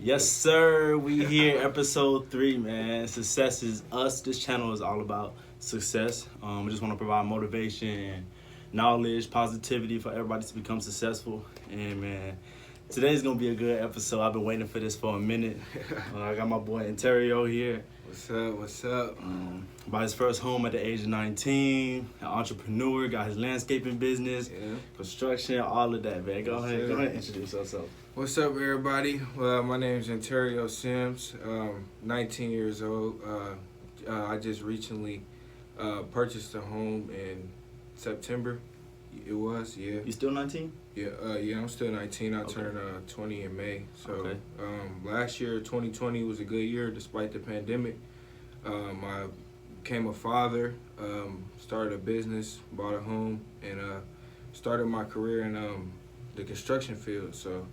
Yes, sir. We here, episode 3, man. Success is us. This channel is all about success. We just want to provide motivation, knowledge, positivity for everybody to become successful. And man, today's gonna be a good episode. I've been waiting for this for a minute. I got my boy Anterrio here. What's up? Bought his first home at the age of 19. An entrepreneur, got his landscaping business, construction, all of that, man. Go ahead and introduce yourself. What's up, everybody? Well, my name is Anterrio Sims. 19 years old. I just recently purchased a home in September. It was, yeah. You still 19? Yeah, I'm still 19. I turned 20 in May. So last year, 2020, was a good year despite the pandemic. I became a father, started a business, bought a home, and started my career in the construction field. So,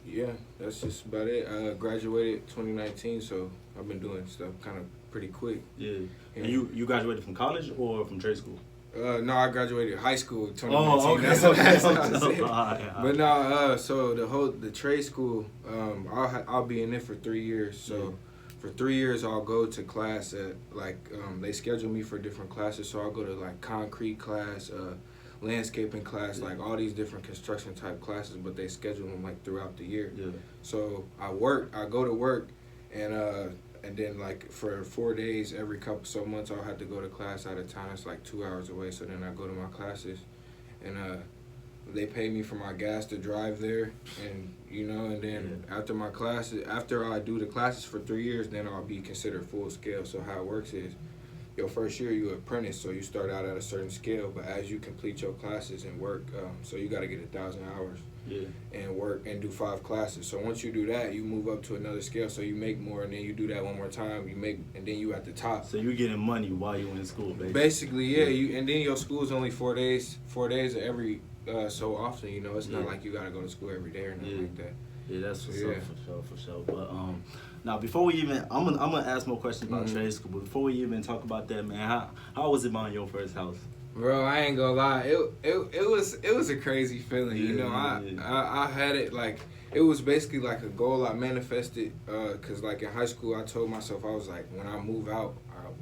yeah, that's just about it. I graduated 2019, so I've been doing stuff kind of pretty quick. Yeah. And you graduated from college or from trade school? No, I graduated high school in 2019. Oh, okay. That's what I said. Right. But no, so the trade school, I'll be in it for 3 years. So for 3 years, I'll go to class at they schedule me for different classes. So I'll go to like concrete class, landscaping class, like all these different construction type classes. But they schedule them like throughout the year. Yeah. So I go to work, and then like for 4 days every couple months I'll have to go to class at a time. It's like 2 hours away. So then I go to my classes, and they pay me for my gas to drive there, and and then after my classes, after I do the classes for 3 years, then I'll be considered full scale. So how it works is, your first year you apprentice, so you start out at a certain scale, but as you complete your classes and work, so you got to get 1,000 hours. And work and do 5 classes. So once you do that, you move up to another scale. So you make more, and then you do that one more time. And then you at the top. So you're getting money while you're in school, basically. Basically, yeah. And then your school's only 4 days. 4 days every so often. It's not like you gotta go to school every day or nothing like that. Yeah, that's what's up, for sure. But now before we even, I'm gonna ask more questions about trade school. But before we even talk about that, man, how was it buying your first house? Bro, I ain't gonna lie. It was a crazy feeling. I had it like, it was basically like a goal I manifested. Cause like in high school, I told myself, I was like, when I move out,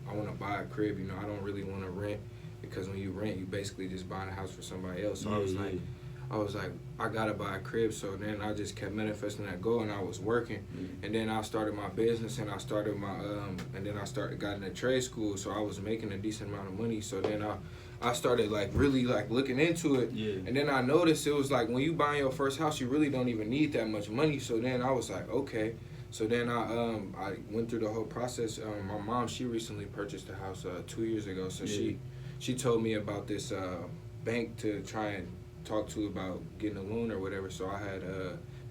I want to buy a crib. I don't really want to rent, because when you rent, you basically just buying a house for somebody else. So I was like, I gotta buy a crib. So then I just kept manifesting that goal, and I was working. And then I started my business, and I started my and then I got into trade school. So I was making a decent amount of money. So then I started like really like looking into it, and then I noticed it was like when you buy your first house, you really don't even need that much money. So then I was like, okay. So then I went through the whole process. My mom, she recently purchased a house 2 years ago. So she told me about this bank to try and talk to about getting a loan or whatever. So I had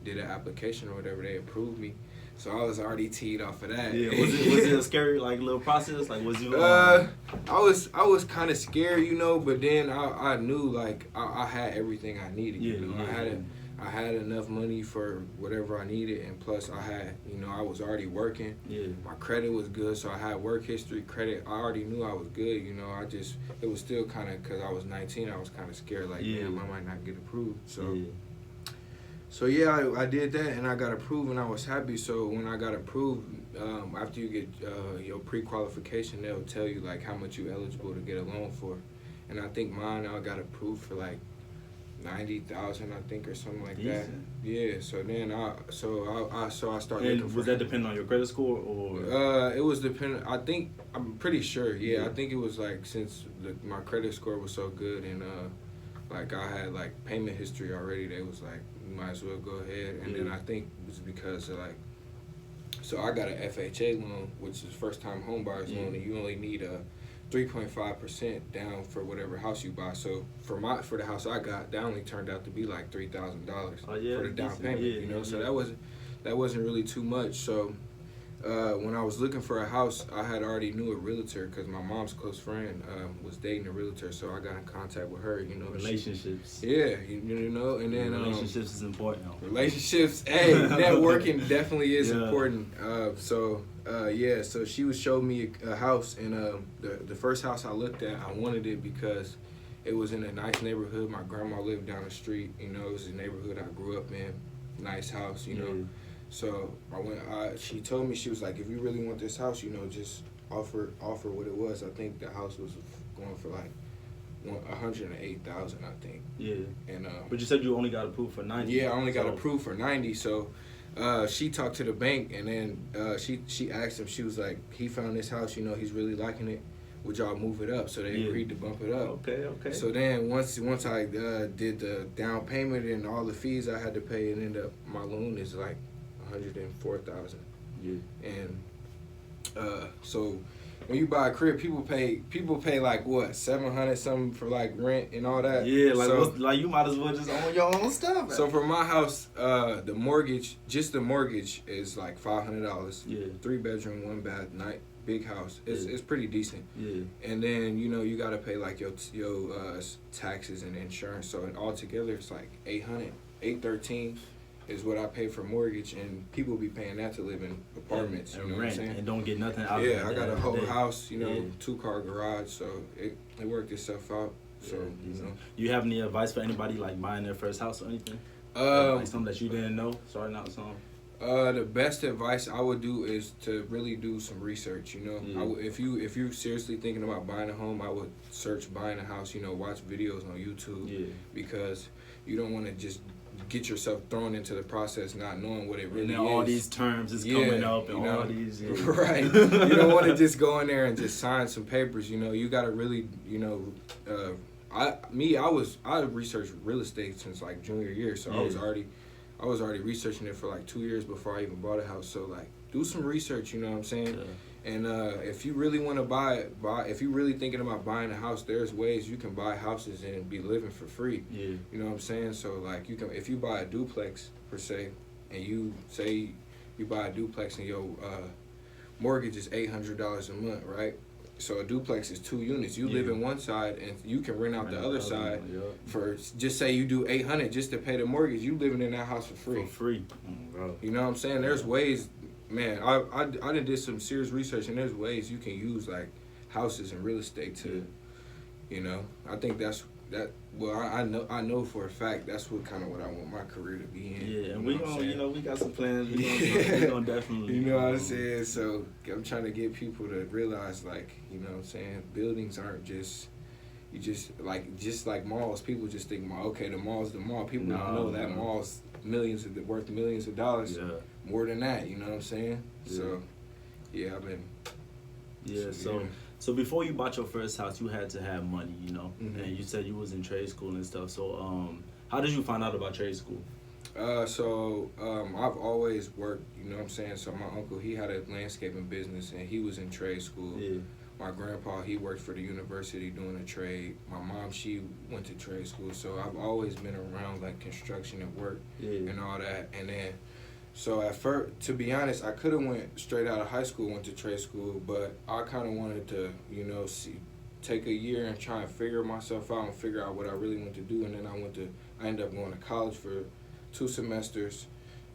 did an application or whatever. They approved me. So I was already teed off of that. Yeah, was it a scary like little process? Like was you? I was kind of scared, but then I knew like I had everything I needed. I had enough money for whatever I needed, and plus I had I was already working. Yeah. My credit was good, so I had work history, credit. I already knew I was good. It was still kind of, because I was 19, I was kind of scared like, damn, I might not get approved. So. Yeah. So yeah, I did that, and I got approved, and I was happy. So when I got approved, after you get your pre-qualification, they'll tell you like how much you're eligible to get a loan for. And I think mine, I got approved for like 90,000, I think, or something like that. Yeah. So then I started. And was that depending on your credit score, or? It was dependent. I'm pretty sure. Yeah, I think it was like, since my credit score was so good, and like I had like payment history already, they was like, you might as well go ahead. And then I think it was because of like, so I got an FHA loan, which is first time home buyer's loan, and you only need a 3.5% down for whatever house you buy. So for the house I got, that only turned out to be like $3,000 for the down payment. So that wasn't really too much. So when I was looking for a house, I had already knew a realtor, because my mom's close friend was dating a realtor, so I got in contact with her. Relationships. And then relationships is important. Relationships, hey, networking definitely is important. So she was showing me a house, and the first house I looked at, I wanted it because it was in a nice neighborhood. My grandma lived down the street. It was a neighborhood I grew up in. Nice house, So I went. She told me, she was like, if you really want this house, just offer what it was. I think the house was going for like 108,000, I think. Yeah. And but you said you only got approved for 90. Yeah, I only got approved for 90. So she talked to the bank, and then she asked him. She was like, he found this house. He's really liking it. Would y'all move it up? So they agreed to bump it up. Okay. So then once I did the down payment and all the fees I had to pay, it ended up my loan is like 104,000. Yeah. And so when you buy a crib, people pay like what, 700 something for like rent and all that. Yeah, so, like you might as well just own your own stuff. So for my house, the mortgage is like $500. Yeah. 3-bedroom, 1-bath, big house. It's pretty decent. Yeah. And then you gotta pay like your taxes and insurance. So altogether it's like $813 is what I pay for mortgage, and people be paying that to live in apartments. And you know rent, what I'm saying? and don't get nothing out of it. Yeah, I got a whole house, Yeah. 2-car garage, so it worked itself out. So you have any advice for anybody like buying their first house or anything? Like something that you didn't know, starting out something. The best advice I would do is to really do some research. If you're seriously thinking about buying a home, I would search buying a house. Watch videos on YouTube. Yeah. Because you don't want to just get yourself thrown into the process not knowing what it really is. And then all these terms is coming up and all these. Yeah. Right. You don't want to just go in there and just sign some papers. You got to really, I researched real estate since like junior year, so Yeah. I was already researching it for like 2 years before I even bought a house. So like, do some research. You know what I'm saying? Yeah. And if you really want to if you're really thinking about buying a house, there's ways you can buy houses and be living for free. Yeah. You know what I'm saying? So like, if you buy a duplex per se, and you say you buy a duplex and your mortgage is $800 a month, right? So a duplex is 2 units. You live in one side, and you can rent out the other side for, just say you do $800 just to pay the mortgage. You living in that house for free. For free. Bro. You know what I'm saying? There's ways, man. I did some serious research, and there's ways you can use like houses and real estate to, I think that's that. Well, I know for a fact that's what I want my career to be in. Yeah, and we got some plans. We gonna definitely. You know what I'm saying? So I'm trying to get people to realize, like, buildings aren't just. You just like malls. People just think, okay, the mall's the mall. People don't know that mall's worth millions of dollars. Yeah. More than that, you know what I'm saying? Yeah. So, yeah, I've been. Yeah. So before you bought your first house, you had to have money, Mm-hmm. and you said you was in trade school and stuff. So, how did you find out about trade school? I've always worked, you know what I'm saying? So my uncle, he had a landscaping business, and he was in trade school. Yeah. My grandpa, he worked for the university doing a trade. My mom, she went to trade school. So I've always been around like construction and work and all that. And then, so at first, to be honest, I could have went straight out of high school, went to trade school, but I kind of wanted to, take a year and try and figure myself out and figure out what I really want to do. And then I ended up going to college for 2 semesters.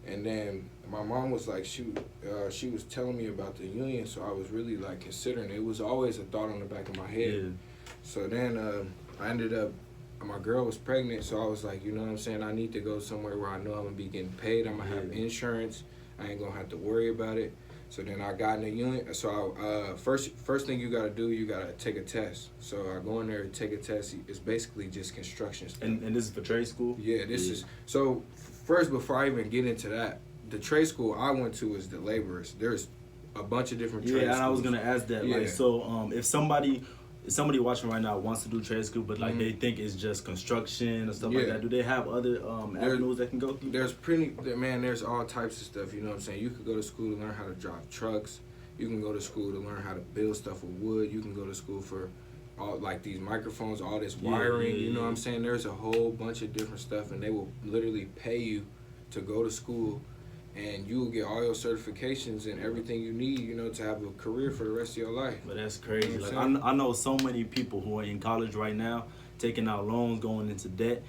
And then my mom was like, she was telling me about the union, so I was really like considering it. It was always a thought on the back of my head. Yeah. So then I ended up, my girl was pregnant, so I was like, you know what I'm saying, I need to go somewhere where I know I'm gonna be getting paid. I'm gonna have insurance. I ain't gonna have to worry about it. So then I got in the union. So first thing you gotta do, you gotta take a test. So I go in there and take a test. It's basically just construction stuff. And this is for trade school? Yeah, this is so. First, before I even get into that, the trade school I went to is the laborers. There's a bunch of different trade schools. And I was gonna ask that. Yeah. Like, so if somebody watching right now wants to do trade school, but like they think it's just construction or stuff like that, do they have other avenues they can go through? There's all types of stuff. You know what I'm saying? You could go to school to learn how to drive trucks. You can go to school to learn how to build stuff with wood. You can go to school for all like these microphones, all this wiring. You know what I'm saying? There's a whole bunch of different stuff, and they will literally pay you to go to school, and you will get all your certifications and everything you need, to have a career for the rest of your life. But that's crazy. You know like I know so many people who are in college right now, taking out loans, going into debt,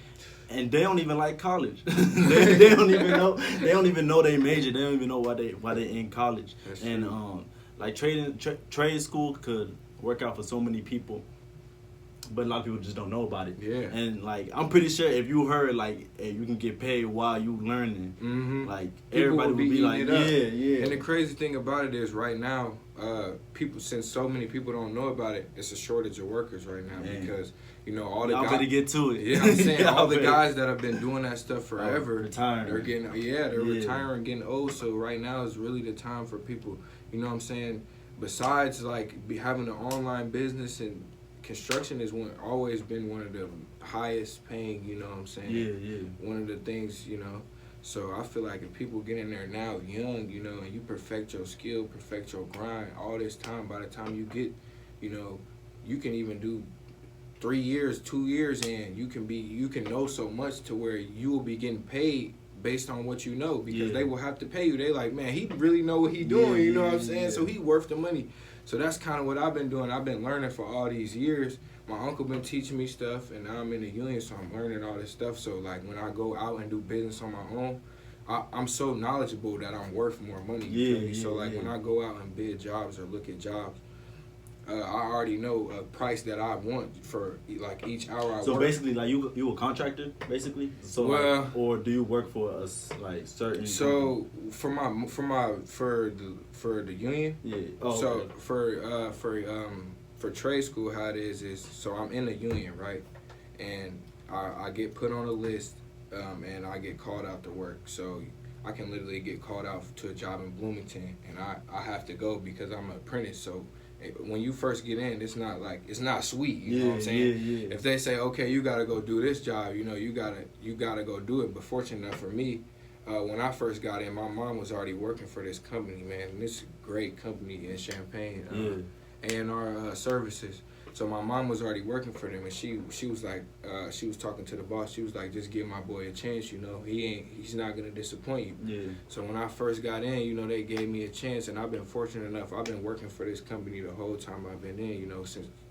and they don't even like college. they don't even know. They don't even know they major. They don't even know why they in college. That's and true. Like trade school could work out for so many people. but a lot of people just don't know about it. Yeah. And like I'm pretty sure if you heard like, hey, you can get paid while you learning, like People everybody would be like, yeah. And the crazy thing about it is right now, people, since so many people don't know about it, it's a shortage of workers right now because all the guys better get to it. Yeah, I'm saying all the guys that have been doing that stuff forever, retiring. They're getting retiring, getting old. So right now is really the time for people. You know what I'm saying? Besides like having an online business, and construction is always been one of the highest paying. You know what I'm saying? Yeah. One of the things, So I feel like if people get in there now young, and you perfect your skill, perfect your grind, all this time, by the time you get, you can even do 3 years, 2 years in, you can know so much to where you will be getting paid based on what you know, because they will have to pay you. They like, man, he really know what he doing, you know what I'm saying? Yeah. So he worth the money. So that's kind of what I've been doing. I've been learning for all these years. My uncle been teaching me stuff, and now I'm in the union, so I'm learning all this stuff. So like when I go out and do business on my own, I'm so knowledgeable that I'm worth more money. You feel me? So like when I go out and bid jobs or look at jobs, I already know a price that I want for like each hour I work. So basically, like you a contractor, basically. So like, or do you work for a like certain? So company? for the union. Yeah. Oh, so okay. For trade school, how it is so I'm in the union, right, and I get put on a list, and I get called out to work. So I can literally get called out to a job in Bloomington, and I have to go because I'm an apprentice. So when you first get in, it's not sweet. You know what I'm saying? Yeah. If they say, okay, you gotta go do this job, you gotta go do it. But fortunate enough for me, when I first got in, my mom was already working for this company, man. And this great company in Champaign, A&R Services. So my mom was already working for them, and she was like, she was talking to the boss. She was like, just give my boy a chance. He's not gonna disappoint you. Yeah. So when I first got in, they gave me a chance, and I've been fortunate enough. I've been working for this company the whole time I've been in.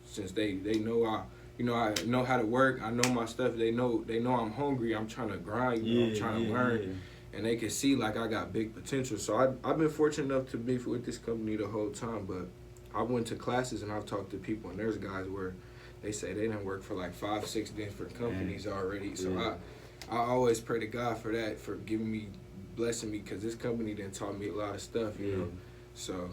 Since they know I know how to work. I know my stuff. They know I'm hungry. I'm trying to grind. I'm trying to learn. And they can see like I got big potential. So I've been fortunate enough to be with this company the whole time, but I went to classes and I've talked to people, and there's guys where they say they done work for like 5-6 different companies already. So I always pray to God for that, for blessing me, because this company done taught me a lot of stuff, you know. So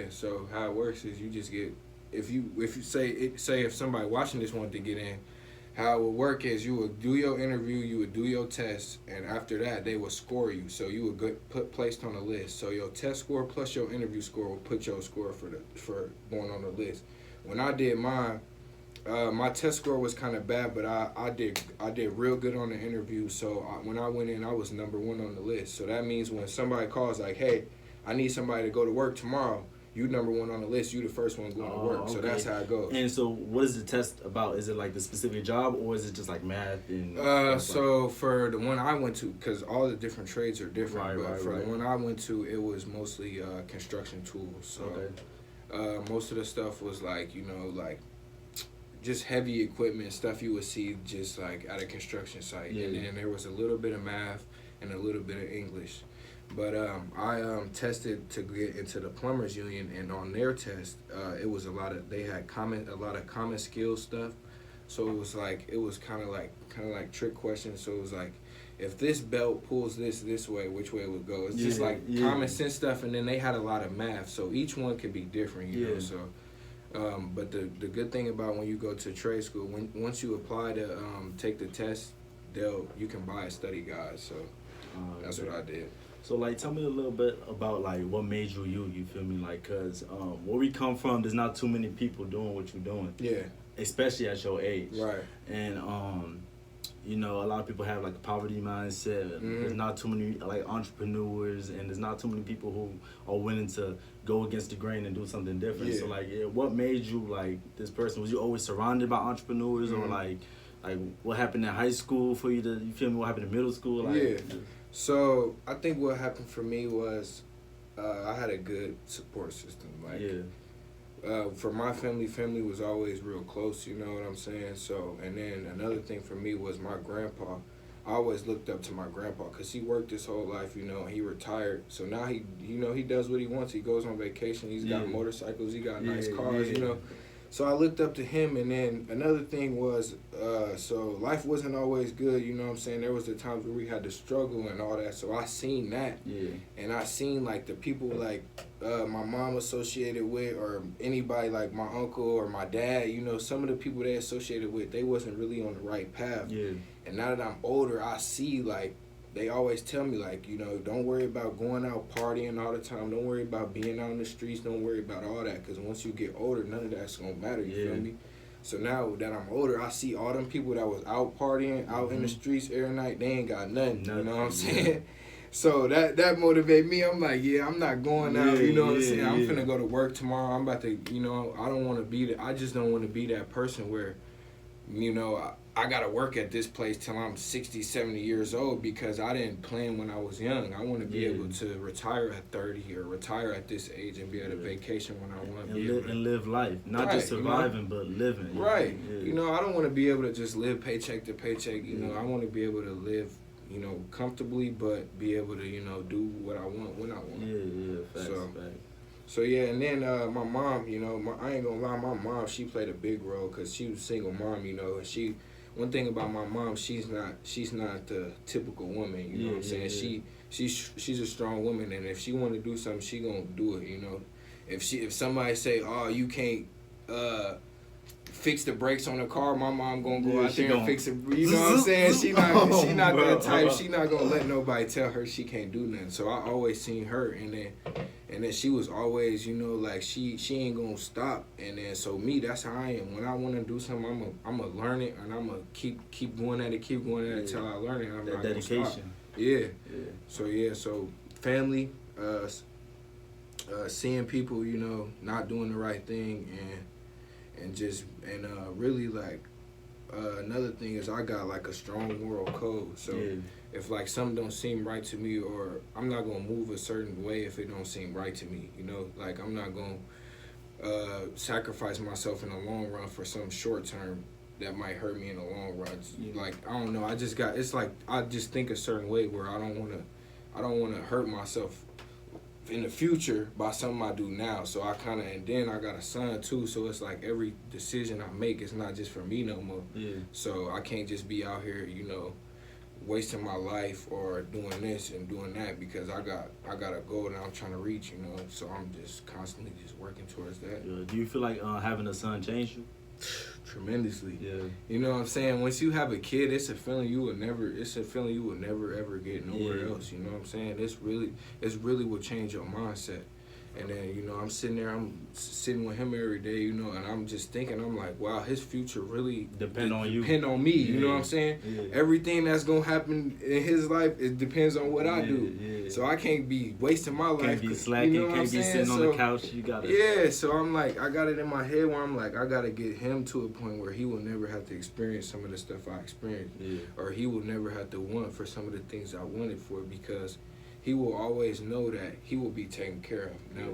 so how it works is you just get, if you say if somebody watching this wanted to get in, how it would work is you would do your interview, you would do your test, and after that they would score you. So you would get placed on a list. So your test score plus your interview score will put your score for going on the list. When I did mine, my test score was kind of bad, but I did real good on the interview. So when I went in, I was number 1 on the list. So that means when somebody calls like, hey, I need somebody to go to work tomorrow, you number 1 on the list, you the first one going to work. Okay. So that's how it goes. And so what is the test about? Is it like the specific job, or is it just like math? And so for the one I went to, because all the different trades are different, the one I went to, it was mostly construction tools. So most of the stuff was like, like just heavy equipment, stuff you would see just like at a construction site. And then there was a little bit of math and a little bit of English. But I tested to get into the plumbers union, and on their test, it was they had a lot of common skills stuff. So it was kind of like trick questions. So it was like, if this belt pulls this way, which way it would go. It's just like common sense stuff, and then they had a lot of math. So each one could be different, you know. So, but the good thing about when you go to trade school, once you apply to take the test, you can buy a study guide. So that's what I did. So, like, tell me a little bit about, like, what made you feel me? Like, because where we come from, there's not too many people doing what you're doing. Yeah. Especially at your age. Right. And, a lot of people have, like, a poverty mindset. There's not too many, like, entrepreneurs, and there's not too many people who are willing to go against the grain and do something different. Yeah. So, like, what made you, like, this person? Was you always surrounded by entrepreneurs, or, like, what happened in high school for you to, you feel me, what happened in middle school? Like, So I think what happened for me was I had a good support system. For my family was always real close, you know what I'm saying? So, and then another thing for me was my grandpa. I always looked up to my grandpa because he worked his whole life, he retired. So now he does what he wants. He goes on vacation. He's got motorcycles. He got nice cars, So I looked up to him, and then another thing was, so life wasn't always good, you know what I'm saying? There was the times where we had to struggle and all that, so I seen that. Yeah. And I seen, like, the people, like, my mom associated with, or anybody, like my uncle or my dad, you know, some of the people they associated with, they wasn't really on the right path. Yeah. And now that I'm older, I see, like, they always tell me, like, you know, don't worry about going out partying all the time. Don't worry about being out in the streets. Don't worry about all that. Because once you get older, none of that's going to matter. You feel me? So now that I'm older, I see all them people that was out partying, out in the streets every night. They ain't got nothing. You know what I'm saying? Yeah. So that motivate me. I'm like, yeah, I'm not going out. You know what I'm saying? I'm finna go to work tomorrow. I'm about to, you know, I don't want to be I just don't want to be that person where, you know, I got to work at this place till I'm 60, 70 years old because I didn't plan when I was young. I want to be able to retire at 30 or retire at this age and be able to vacation when I want to be able to. And live life. Not just surviving, but living. Right. Yeah. You know, I don't want to be able to just live paycheck to paycheck. You know, I want to be able to live, you know, comfortably, but be able to, you know, do what I want when I want. Yeah, facts. So yeah, and then my mom, you know, I ain't gonna lie, my mom, she played a big role because she was a single mom, you know, and one thing about my mom, she's not the typical woman, you know what I'm saying? She's a strong woman, and if she want to do something, she gonna do it, you know. If somebody say, oh, you can't fix the brakes on the car, my mom gonna go out there and fix it. You know what I'm saying? She not that type. She not gonna let nobody tell her she can't do nothing. So I always seen her, and then she was always, you know, like she ain't gonna stop. And then so me, that's how I am. When I want to do something, I'm gonna learn it, and I'm gonna keep going at it till I learn it. I'm that not dedication. gonna stop. Yeah. So family, seeing people, you know, not doing the right thing, and really, like, another thing is I got, like, a strong moral code. So if, like, something don't seem right to me, or I'm not gonna move a certain way if it don't seem right to me, you know, like, I'm not gonna sacrifice myself in the long run for some short term that might hurt me in the long run. Like, I don't know, it's like I just think a certain way where I don't wanna hurt myself in the future by something I do now. So and then I got a son too, so it's like every decision I make is not just for me no more. So I can't just be out here, you know, wasting my life or doing this and doing that because I got a goal that I'm trying to reach, you know. So I'm just constantly just working towards that. Do you feel like having a son changed you? Tremendously. Yeah. You know what I'm saying? Once you have a kid, it's a feeling you will never ever get nowhere else. You know what I'm saying? It's really will change your mindset. And then, you know, I'm sitting with him every day, you know, and I'm just thinking, I'm like, wow, his future really depend on me, you know what I'm saying? Everything that's going to happen in his life, it depends on what I do. So I can't be wasting my life. Can't be slacking, you know can't be sitting on the couch. You got to. So I'm like, I got it in my head where I'm like, I got to get him to a point where he will never have to experience some of the stuff I experienced. Or he will never have to want for some of the things I wanted for, because he will always know that he will be taken care of. Now,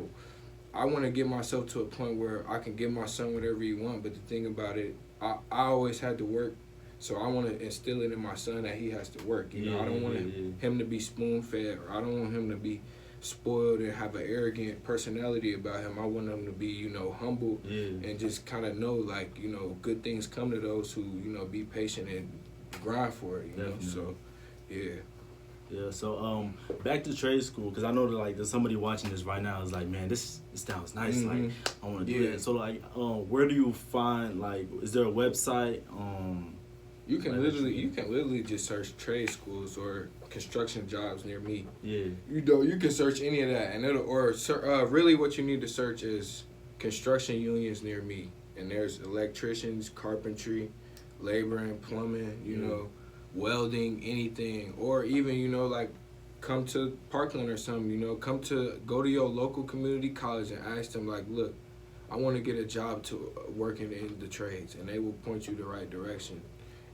I want to get myself to a point where I can give my son whatever he wants, but the thing about it, I always had to work, so I want to instill it in my son that he has to work. You know, I don't want him to be spoon-fed, or I don't want him to be spoiled and have an arrogant personality about him. I want him to be, you know, humble and just kind of know, like, you know, good things come to those who, you know, be patient and grind for it, you know, so, Yeah, so back to trade school, because I know that, like, there's somebody watching this right now is like, man, this sounds nice. Like, I want to do that. So, like, where do you find, like, is there a website? You can literally just search trade schools or construction jobs near me. You know, you can search any of that, and really what you need to search is construction unions near me, and there's electricians, carpentry, laboring, plumbing, you know, welding, anything, or even, you know, like, come to Parkland or something, you know, go to your local community college and ask them, like, look, I want to get a job to working in the trades, and they will point you the right direction.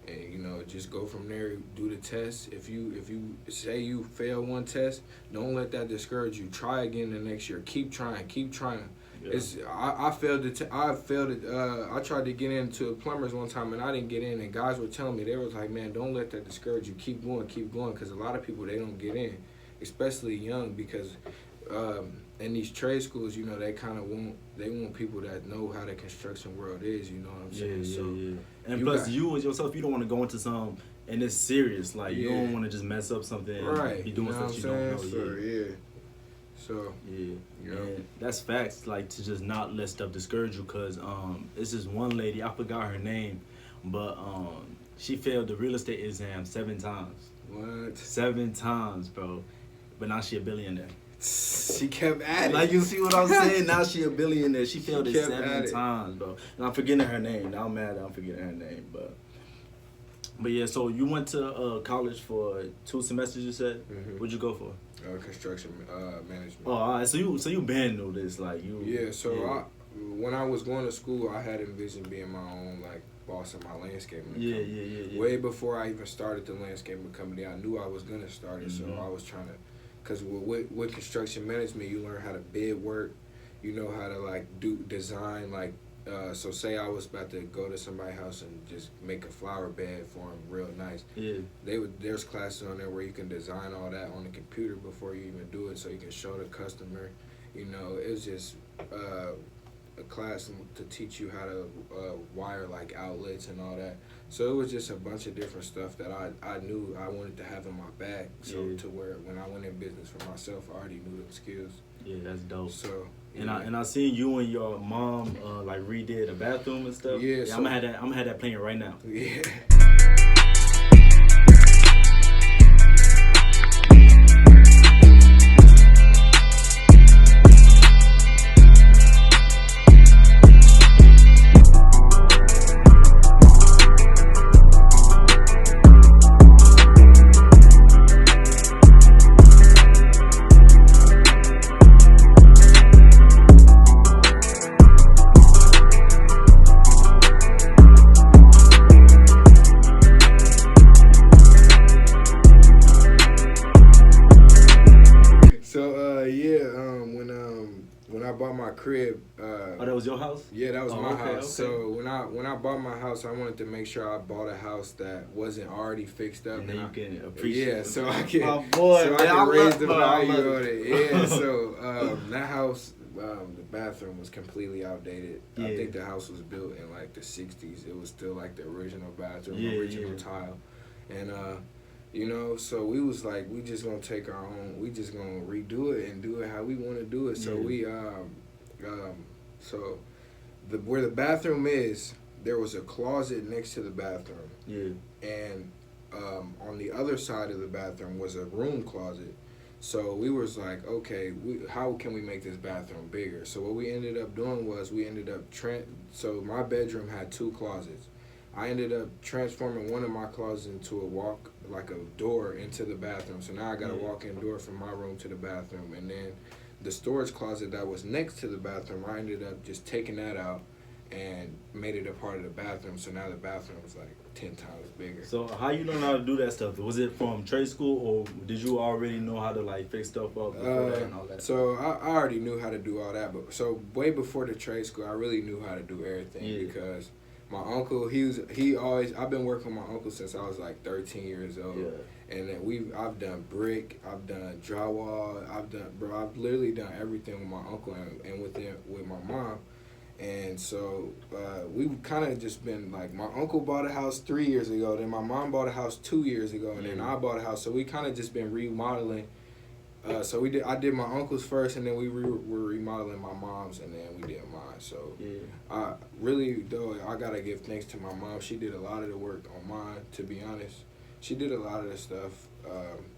And, you know, just go from there, do the test. If you say you fail one test, don't let that discourage you. Try again the next year. Keep trying. I failed it. I tried to get into plumbers one time, and I didn't get in. And guys were telling me, they was like, man, don't let that discourage you. Keep going, because a lot of people, they don't get in, especially young, because in these trade schools, you know, they kind of want people that know how the construction world is. You know what I'm saying? And plus, you yourself, you don't want to go into some and it's serious. Like you don't want to just mess up something. Right. And be doing stuff you don't know. So and that's facts. Like to just not let stuff discourage you, cause it's this one lady, I forgot her name, but she failed the real estate exam 7 times. What? 7 times, bro. But now she a billionaire. She kept at it. Like, you see what I'm saying? Now she a billionaire. She failed it 7 times, bro. And I'm forgetting her name. Now I'm mad that I'm forgetting her name, but yeah. So you went to college for 2 semesters. You said. Mm-hmm. What'd you go for? Construction management. Oh, all right. So you been knew this, like you. Yeah. So when I was going to school, I had envisioned being my own boss of my landscaping company. Yeah. Way before I even started the landscaping company, I knew I was gonna start it. Mm-hmm. So I was trying to, cause with construction management, you learn how to bid work, you know how to do design. So say I was about to go to somebody's house and just make a flower bed for them real nice. Yeah. There's classes on there where you can design all that on the computer before you even do it, so you can show the customer. You know, it was just a class to teach you how to wire outlets and all that. So it was just a bunch of different stuff that I knew I wanted to have in my bag. So to where when I went in business for myself, I already knew them skills. Yeah, that's dope. So and I seen you and your mom redid a bathroom and stuff. Yeah, so I'm gonna have that playing right now. Yeah. When I bought my crib, that was your house? Yeah, that was my house. Okay. So when I bought my house, I wanted to make sure I bought a house that wasn't already fixed up, and then you can appreciate. Yeah, so I can. My boy, so I can raise the value on it. Yeah, so that house, the bathroom was completely outdated. Yeah. I think the house was built in the 60s. It was still the original bathroom, original tile, and you know, so we was we just gonna take our own, we just gonna redo it and do it how we want to do it. So we so where the bathroom is, there was a closet next to the bathroom. Yeah. And on the other side of the bathroom was a room closet. So we was okay, how can we make this bathroom bigger? So what we ended up doing was so my bedroom had 2 closets. I ended up transforming one of my closets into a door into the bathroom. So now I got a walk-in door from my room to the bathroom. And then the storage closet that was next to the bathroom, I ended up just taking that out and made it a part of the bathroom. So now the bathroom is 10 times bigger. So how you learn how to do that stuff? Was it from trade school, or did you already know how to fix stuff up before that and all that? So I already knew how to do all that, but so way before the trade school, I really knew how to do everything because my uncle, I've been working with my uncle since I was 13 years old. Yeah. And then I've done brick, I've done drywall, I've literally done everything with my uncle and with my mom. And so we've kind of just been my uncle bought a house 3 years ago, then my mom bought a house 2 years ago, and then I bought a house. So we kind of just been remodeling. So I did my uncle's first, and then we were remodeling my mom's, and then we did mine. So I gotta give thanks to my mom. She did a lot of the work on mine, to be honest. She did a lot of the stuff,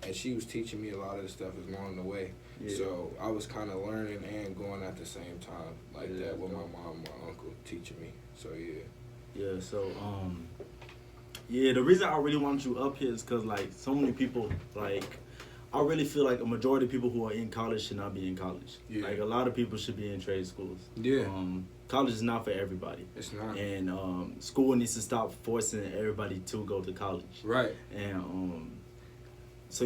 and she was teaching me a lot of the stuff along the way. Yeah. So I was kind of learning and going at the same time that with my mom and my uncle teaching me. So yeah. So the reason I really wanted you up here is because so many people I really feel a majority of people who are in college should not be in college. Yeah. A lot of people should be in trade schools. Yeah. College is not for everybody. It's not. And school needs to stop forcing everybody to go to college. Right. And so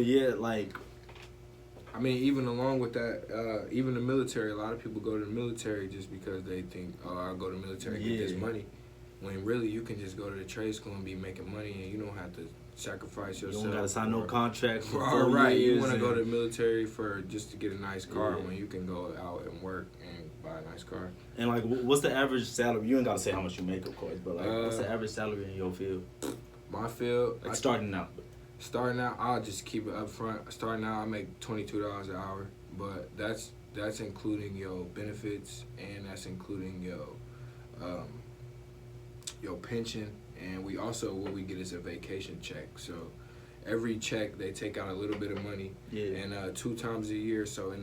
I mean, even along with that, even the military, a lot of people go to the military just because they think, oh, I'll go to the military and get this money. when really you can just go to the trade school and be making money, and you don't have to sacrifice yourself. You don't gotta sign no contract for 4 right. years. You want to go to the military for just to get a nice car Yeah. when you can go out and work and buy a nice car. And like, what's the average salary? You ain't gotta say how much you make, of course, but like, what's the average salary in your field? My field, Like starting out. Starting out, I'll just keep it up front. Starting out, I make $22 an hour, but that's including your benefits, and that's including your pension, and we also, what we get is a vacation check. So every check they take out a little bit of money, and 2 times a year. So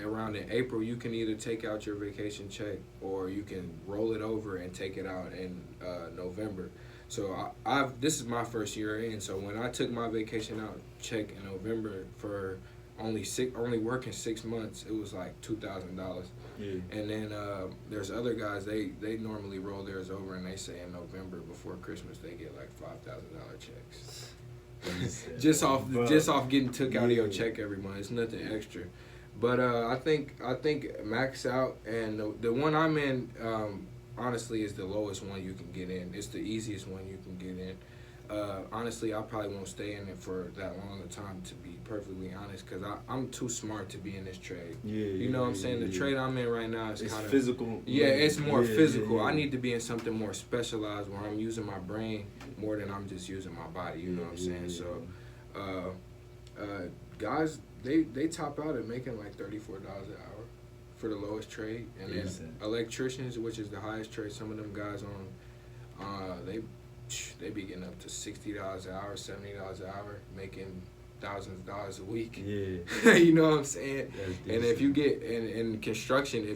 around in April, you can either take out your vacation check or you can roll it over and take it out in November. So this is my first year in. So when I took my vacation out check in November for only working 6 months, it was like $2,000. Yeah. And then there's other guys, they normally roll theirs over, and they say in November before Christmas they get like $5,000 checks. just off getting took out of your check every month. It's nothing extra. But I think max out, and the one I'm in honestly is the lowest one you can get in. It's the easiest one you can get in. Honestly, I probably won't stay in it for that long a time, to be perfectly honest, because I'm too smart to be in this trade. You know what I'm saying? The trade I'm in right now is kind of physical. Yeah, it's more physical. Yeah. I need to be in something more specialized where I'm using my brain more than I'm just using my body. You know what I'm saying? So, guys, they top out at making like $34 an hour for the lowest trade, and then electricians, which is the highest trade, some of them guys they be getting up to $60 an hour, $70 an hour, making thousands of dollars a week. Yeah. You know what I'm saying? And if you get in construction,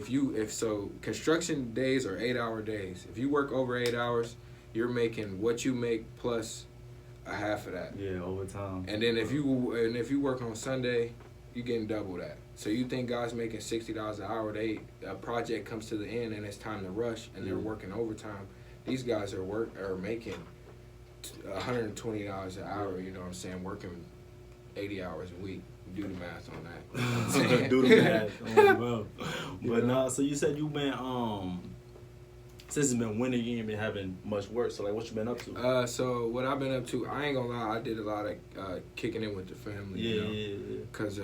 construction days are 8-hour days. If you work over 8 hours, you're making what you make plus a half of that. Yeah, overtime. And then if you work on Sunday, you're getting double that. So you think guys making $60 an hour, a project comes to the end and it's time to rush, and they're working overtime. These guys are making $120 an hour. You know what I'm saying? Working 80 hours a week. Do the math on that. Do the math. Bro. But no, so you said you've been since it's been winter, you ain't been having much work. So like, what you been up to? So what I've been up to, I ain't gonna lie, I did a lot of kicking in with the family. Yeah. Cause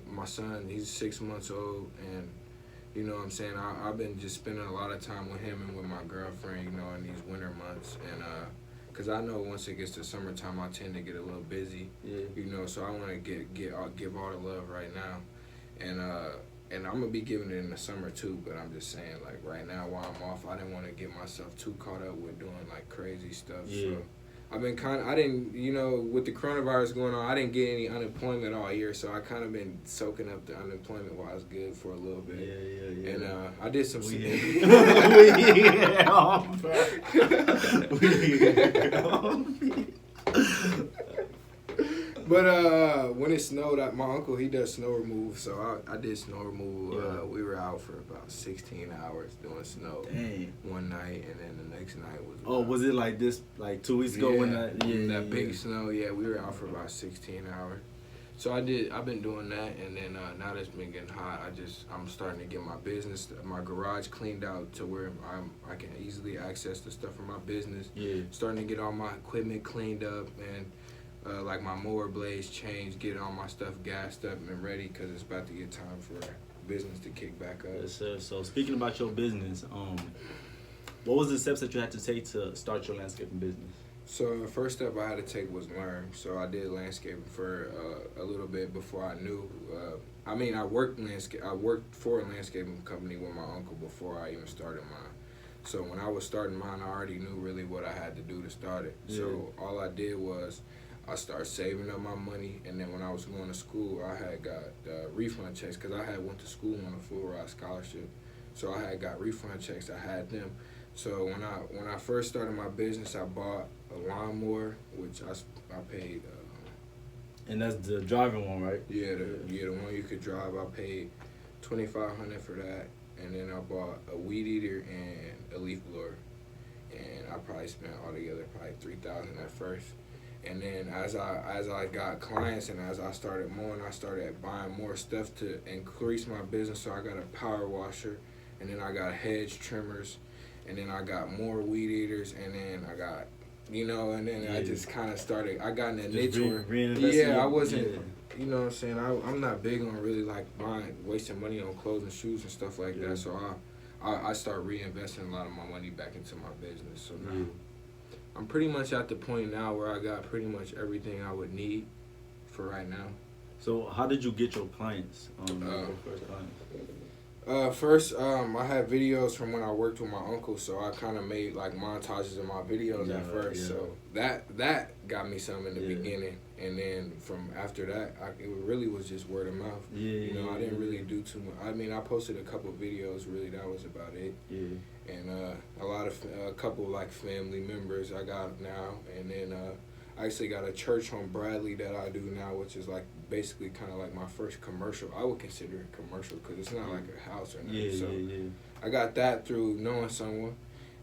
my son, he's 6 months old, and you know what I'm saying, I've been just spending a lot of time with him and with my girlfriend, you know, in these winter months, and cause I know once it gets to summertime, I tend to get a little busy. You know, so I want to give all the love right now, and I'm gonna be giving it in the summer too. But I'm just saying, like right now while I'm off, I didn't want to get myself too caught up with doing like crazy stuff. So I've been I didn't, you know, with the coronavirus going on, I didn't get any unemployment all year, so I kind of been soaking up the unemployment while I was good for a little bit. Yeah. And I did some. But when it snowed, my uncle, he does snow removal, so I did snow removal. We were out for about 16 hours doing snow. Dang. One night, and then the next night was. Oh, was it like this, like 2 weeks ago when that big snow? Yeah, we were out for about 16 hours. So I've been doing that, and then now that it's been getting hot, I'm starting to get my garage cleaned out to where I can easily access the stuff from my business. Starting to get all my equipment cleaned up, and like my mower blades changed, getting all my stuff gassed up and ready, because it's about to get time for business to kick back up. Yes, sir. So speaking about your business, what was the steps that you had to take to start your landscaping business? So the first step I had to take was learn. So I did landscaping for a little bit before I knew. I worked for a landscaping company with my uncle before I even started mine. So when I was starting mine, I already knew really what I had to do to start it. So all I did was I started saving up my money, and then when I was going to school, I had got refund checks, because I had went to school on a full ride scholarship. So I had got refund checks. I had them. So when I first started my business, I bought a lawnmower, which I paid. And that's the driving one, right? Yeah, the one you could drive. I paid $2,500 for that, and then I bought a weed eater and a leaf blower, and I probably spent altogether probably $3,000 at first. And then as I got clients and as I started mowing, I started buying more stuff to increase my business. So I got a power washer, and then I got hedge trimmers, and then I got more weed eaters, and then I got, you know, and then I just kind of started. I got in that niche where, I wasn't. You know what I'm saying? I'm not big on really like wasting money on clothes and shoes and stuff like that. So I start reinvesting a lot of my money back into my business. So now I'm pretty much at the point now where I got pretty much everything I would need for right now. So how did you get your clients? Your first clients? I had videos from when I worked with my uncle, so I kind of made like montages of my videos at first. So that got me some in the beginning, and then from after that, it really was just word of mouth. You know, I didn't really do too much. I mean, I posted a couple videos. Really, that was about it. And a couple like family members I got now, and then I actually got a church on Bradley that I do now, which is like basically kind of like my first commercial. I would consider it commercial because it's not like a house or nothing. I got that through knowing someone,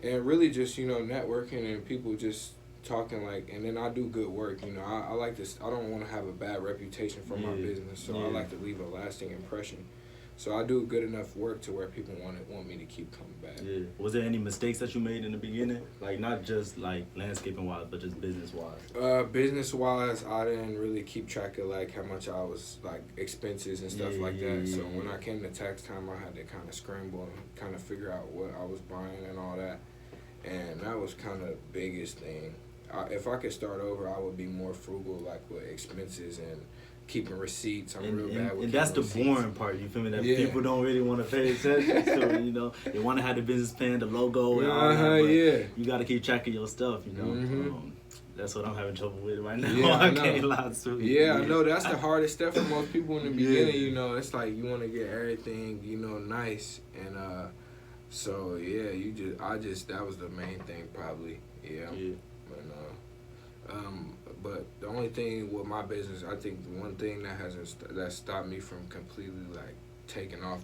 and really just, you know, networking and people just talking like. And then I do good work. You know, I like this. I don't want to have a bad reputation for my business, so I like to leave a lasting impression. So I do good enough work to where people want me to keep coming back. Was there any mistakes that you made in the beginning? Like not just like landscaping wise, but just business wise? Business wise, I didn't really keep track of like how much I was like expenses and stuff like that. So when I came to tax time, I had to kind of scramble and kind of figure out what I was buying and all that. And that was kind of the biggest thing. If I could start over, I would be more frugal like with expenses and keeping receipts. I'm real bad with. And that's the boring part. You feel me? That people don't really want to pay attention. So you know, they want to have the business plan, the logo, and all that. But you got to keep track of your stuff. You know, that's what I'm having trouble with right now. I can't lie to you. I know that's the hardest step for most people in the beginning. You know, it's like you want to get everything, you know, nice, and so that was the main thing probably. But the only thing with my business, I think the one thing that stopped me from completely like taking off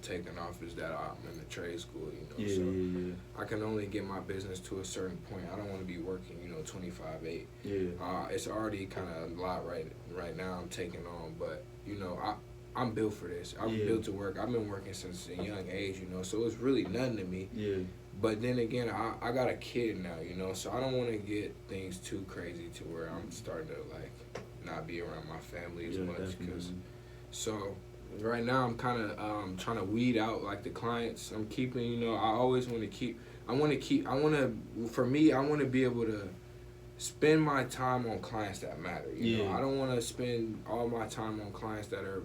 is that I'm in the trade school, you know. I can only get my business to a certain point. I don't want to be working, you know, 25/8. It's already kind of a lot right now I'm taking on, but you know, I'm built for this. I'm built to work. I've been working since a young age, you know, so it's really nothing to me. But then again, I got a kid now, you know, so I don't want to get things too crazy to where I'm starting to like not be around my family as much. So right now I'm kind of trying to weed out like the clients I'm keeping. You know, I always want to keep. For me, I want to be able to spend my time on clients that matter. You know, I don't want to spend all my time on clients that are,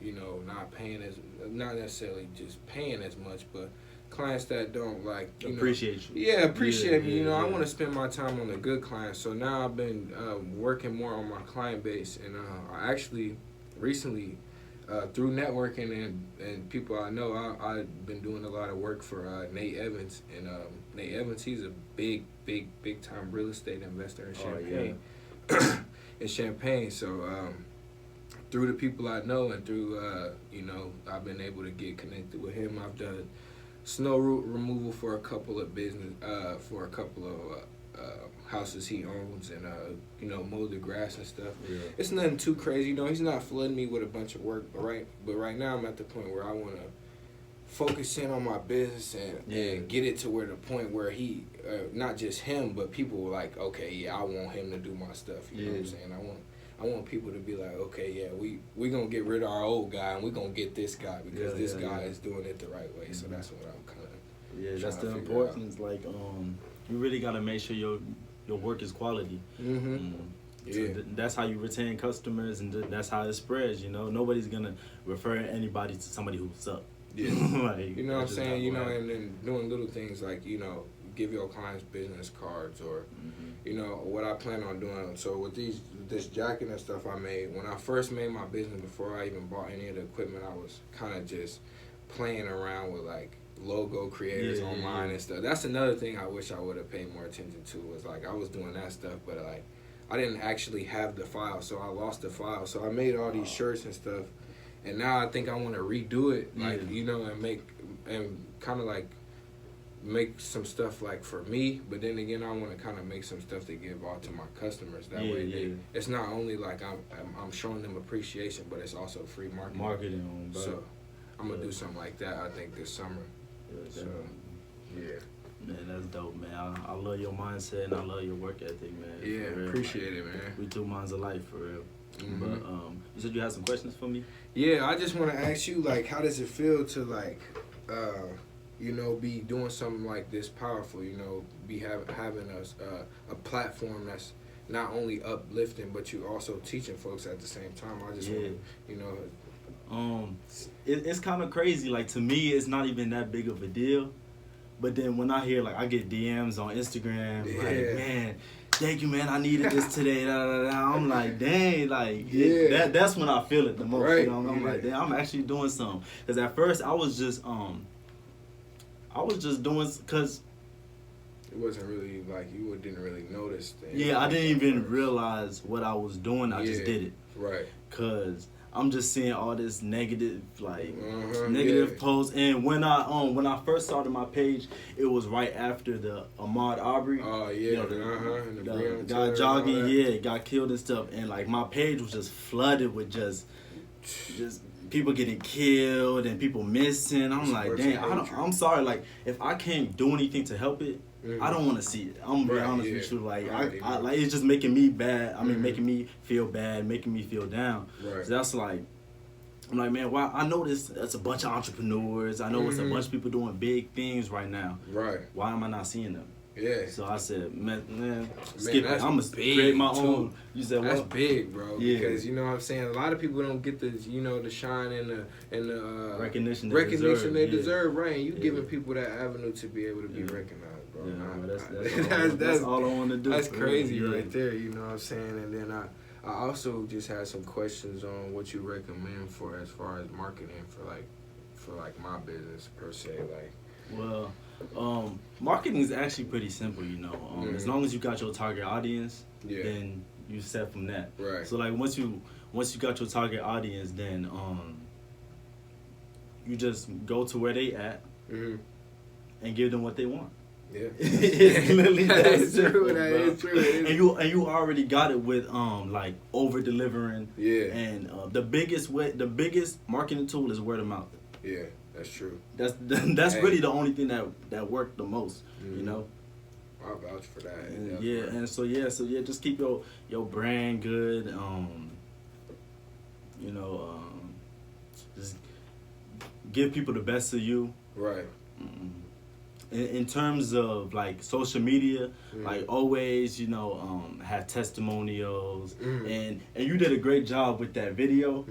you know, not necessarily just paying as much, but clients that don't like appreciate you. Appreciate me. You know, I want to spend my time on the good clients. So now I've been working more on my client base, and I actually recently through networking and people I know, I've been doing a lot of work for Nate Evans, and Nate Evans, he's a big time real estate investor in Champaign. In Champaign. So through the people I know and through you know, I've been able to get connected with him. I've done snow removal for a couple of houses he owns, and you know, mow the grass and stuff. It's nothing too crazy, you know. He's not flooding me with a bunch of work, but right now I'm at the point where I want to focus in on my business and get it to where the point where he, not just him, but people were like, okay, I want him to do my stuff. You know what I'm saying? I want people to be like, okay, we gonna get rid of our old guy and we gonna get this guy because this guy is doing it the right way. So that's what I'm kind of that's the importance. Like you really gotta make sure your work is quality. So that's how you retain customers, and that's how it spreads. You know, nobody's gonna refer anybody to somebody who sucks. Like, you know what I'm saying? You know, and then doing little things like, you know, give your clients business cards, or you know, what I plan on doing. So with this jacket and stuff I made, when I first made my business, before I even bought any of the equipment, I was kind of just playing around with like logo creators online and stuff. That's another thing I wish I would have paid more attention to, was like I was doing that stuff, but like I didn't actually have the file, so I lost the file. So I made all these shirts and stuff, and now I think I want to redo it, like you know, and kind of like make some stuff like for me, but then again, I want to kind of make some stuff to give out to my customers. That way, it's not only like I'm showing them appreciation, but it's also free marketing. So I'm gonna do something like that, I think, this summer. So Man, that's dope, man. I love your mindset and I love your work ethic, man. Yeah, appreciate it, man. We two minds alike, for real. Mm-hmm. But you said you had some questions for me? Yeah, I just want to ask you, like, how does it feel to, like, you know, be doing something like this powerful, you know, be having a platform that's not only uplifting, but you also teaching folks at the same time. I just want to, you know. It's kind of crazy. Like, to me, it's not even that big of a deal. But then when I hear, like, I get DMs on Instagram, like, man, thank you, man, I needed this today. I'm like, dang, like, that's when I feel it the most. Right. You know? I'm like, damn, I'm actually doing something. Because at first, I was just doing, because it wasn't really, like, you didn't really notice things. Yeah, I didn't even realize what I was doing. I just did it. Right. Because I'm just seeing all this negative, like, negative posts. And when I first started my page, it was right after the Ahmaud Arbery. Oh, yeah. You know, the guy jogging, got killed and stuff. And, like, my page was just flooded with just people getting killed and people missing. I'm like, dang, I'm sorry. Like, if I can't do anything to help it, I don't want to see it. I'm gonna be honest with you. Like, I like, it's just making me bad. I mean, making me feel bad, making me feel down. Right. So that's like, I'm like, man, why? I know that's a bunch of entrepreneurs. I know it's a bunch of people doing big things right now. Right. Why am I not seeing them? Yeah. So I said, man, skip it. I'm gonna create my own. You said that's what? big, bro. Yeah. Because you know what I'm saying. A lot of people don't get the the shine and the recognition they deserve. Right. And you giving people that avenue to be able to be recognized, bro. Yeah, that's all I want to do. That's crazy right there. You know what I'm saying. And then I also just had some questions on what you recommend for as far as marketing for my business per se, like. Well, marketing is actually pretty simple, you know. As long as you got your target audience, then you set from that. Right. So like once you got your target audience, then you just go to where they at and give them what they want. Yeah. It's literally that is simple, true. That is true. And you already got it with like over delivering. Yeah. And the biggest marketing tool is word of mouth. Yeah. That's true. That's really the only thing that worked the most, you know. I vouch for that. And so just keep your brand good. You know, just give people the best of you. Right. In terms of like social media, like always, you know, have testimonials, and you did a great job with that video.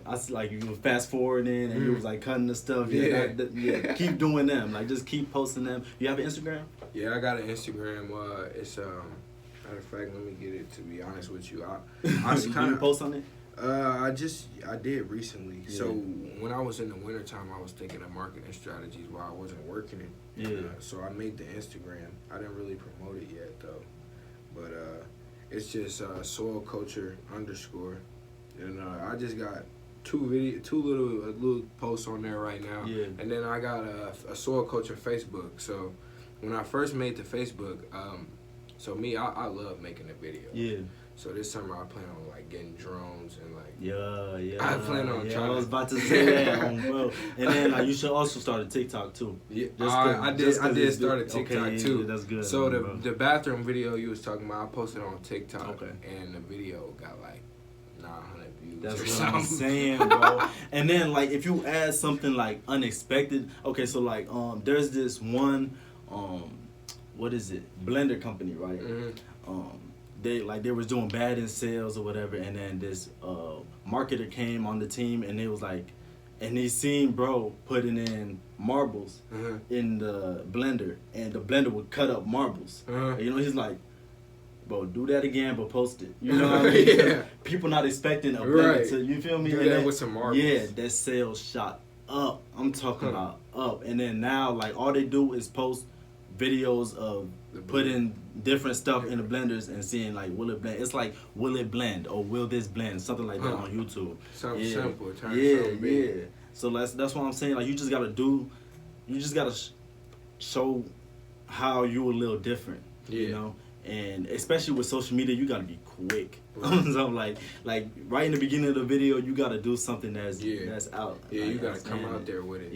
I see, like, you were fast forwarding and you was like cutting the stuff. Keep doing them. Like, just keep posting them. You have an Instagram? Yeah, I got an Instagram. It's matter of fact, let me get it. To be honest with you, I kind of post on it. I did recently. Yeah. So when I was in the wintertime, I was thinking of marketing strategies while I wasn't working it. Yeah. So I made the Instagram. I didn't really promote it yet though, but it's just soil culture _ and I just got two little posts on there right now. Yeah. And then I got a soil culture Facebook. So when I first made the Facebook, I love making a video. Yeah. So this summer I plan on like getting drones and like. Yeah. I plan on trying. I was about to say that, bro. And then like you should also start a TikTok too. Yeah, I did start a TikTok too. Yeah, that's good. So the bathroom video you was talking about, I posted on TikTok. Okay. And the video got like 900 views. That's what I'm saying, bro. And then like if you add something like unexpected, okay, so like there's this one what is it? Blender company, right? They was doing bad in sales or whatever, and then this marketer came on the team and it was like, and he seen bro putting in marbles in the blender, and the blender would cut up marbles. You know, he's like, bro, do that again, but post it. You know what I mean? Yeah. People not expecting a blender to, you feel me? Do and that then, with some marbles. Yeah, that sales shot up. I'm talking about up. And then now, like, all they do is post videos of putting different stuff in the blenders and seeing like, will it blend? It's like, will it blend or will this blend? Something like that on YouTube. Something simple. Something big. Yeah. So that's what I'm saying. Like, you just gotta show how you a little different. You know, and especially with social media, you gotta be quick. So like right in the beginning of the video, you gotta do something that's out. Yeah, you gotta come out there with it.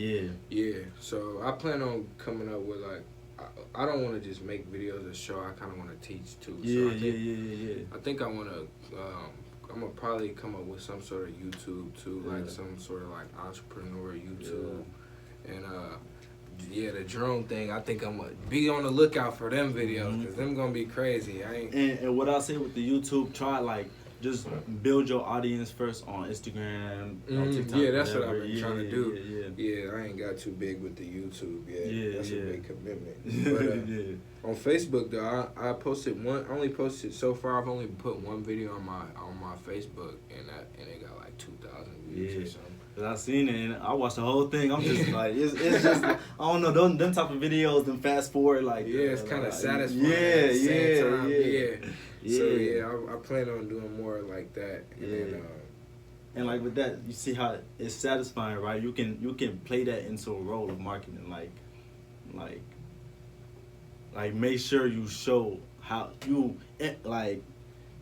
Yeah. So I plan on coming up with like I don't want to just make videos to show. I kind of want to teach too. Yeah, so yeah. I think I want to. I'm gonna probably come up with some sort of YouTube too, like some sort of like entrepreneur YouTube, and the drone thing. I think I'm gonna be on the lookout for them videos because them gonna be crazy. And what I say with the YouTube, try like just build your audience first on Instagram, on TikTok. Yeah, that's what I've been trying to do. Yeah, I ain't got too big with the YouTube yet. Yeah, that's a big commitment. But, on Facebook though, I posted one. Only posted so far. I've only put one video on my Facebook, and it got like 2,000 views or something. I seen it and I watched the whole thing. I'm just like, it's just I don't know, them type of videos, them fast forward like. Yeah, it's kind of satisfying. Yeah. So I plan on doing more like that. And like with that, you see how it's satisfying, right? You can play that into a role of marketing, like make sure you show how you like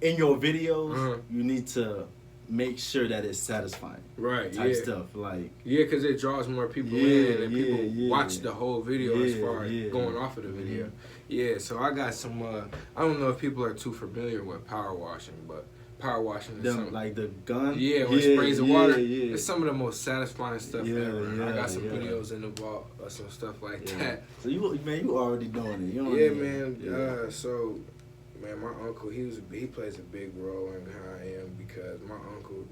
in your videos. You need to make sure that it's satisfying, right? Type stuff like because it draws more people in and people watch the whole video as far as going off of the video. So I got some. I don't know if people are too familiar with power washing, but power washing is something like the gun. Yeah, where it sprays the water. It's some of the most satisfying stuff ever. I got some videos in the vault or some stuff like that. So you already doing it. You know man. So. Man, my uncle, he plays a big role in how I am because my uncle,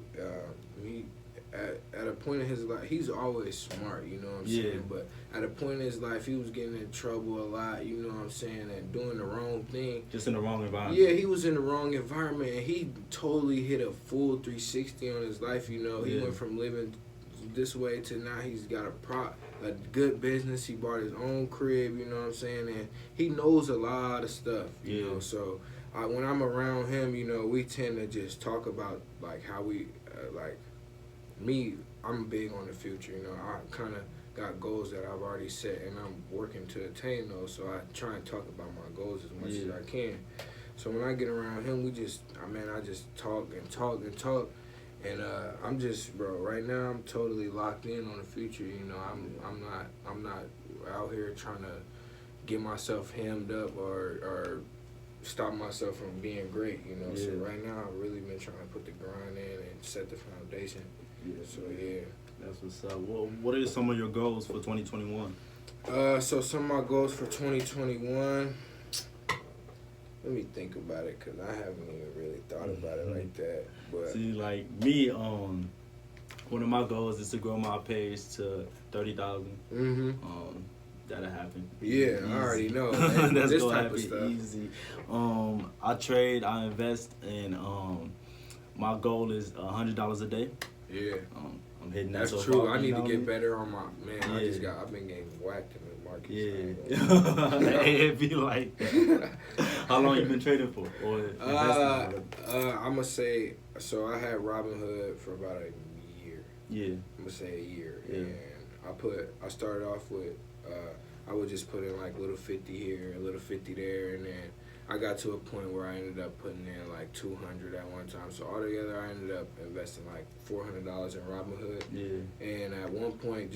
he at a point in his life, he's always smart, you know what I'm saying? But at a point in his life, he was getting in trouble a lot, you know what I'm saying, and doing the wrong thing. Just in the wrong environment. Yeah, he was in the wrong environment, and he totally hit a full 360 on his life, you know. He went from living this way to now he's got a good business. He bought his own crib, you know what I'm saying, and he knows a lot of stuff, you know. So when I'm around him, you know, we tend to just talk about like how we like me. I'm big on the future, you know. I kind of got goals that I've already set, and I'm working to attain those. So I try and talk about my goals as much as I can. So when I get around him, I just talk and talk and talk. And I'm just, bro, right now I'm totally locked in on the future, you know. I'm not out here trying to get myself hemmed up or stop myself from being great, you know. So right now I've really been trying to put the grind in and set the foundation. So that's what's up. Well, what are some of your goals for 2021? So some of my goals for 2021, let me think about it, because I haven't even really thought about it like that. But see, like me, one of my goals is to grow my page to 30,000. That'll happen. Yeah, I already know. That's this type of stuff. Easy. I trade, I invest, and my goal is $100 a day. Yeah. I'm hitting that. That's true. I need to get better on my I've been getting whacked in the market. It'd be like that. How long you been trading for? Or I'm gonna say, so I had Robinhood for about a year. I'm gonna say a year. And I started off with I would just put in like a little 50 here, a little 50 there, and then I got to a point where I ended up putting in like 200 at one time. So altogether, I ended up investing like $400 in Robinhood. And at one point,